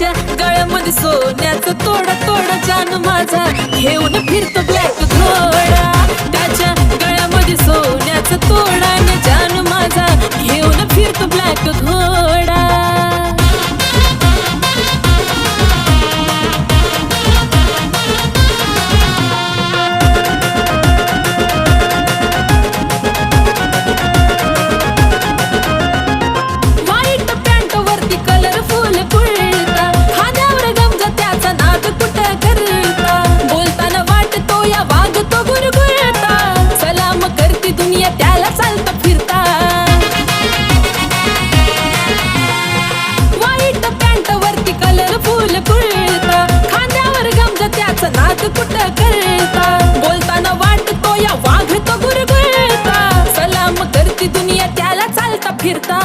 त्याच्या गळ्यामध्ये सोन्याचं तोडा तोडा जान माझा घेऊन फिरतो ब्लॅक घोडा. त्याच्या गळ्यामध्ये सोन्याचं तोडा न जान माझा घेऊन फिरतो ब्लॅक घोडा. कुठं करता बोलताना वाटतो या वाघ तो गुरगुरता. सलाम करती दुनिया त्याला चालता फिरता.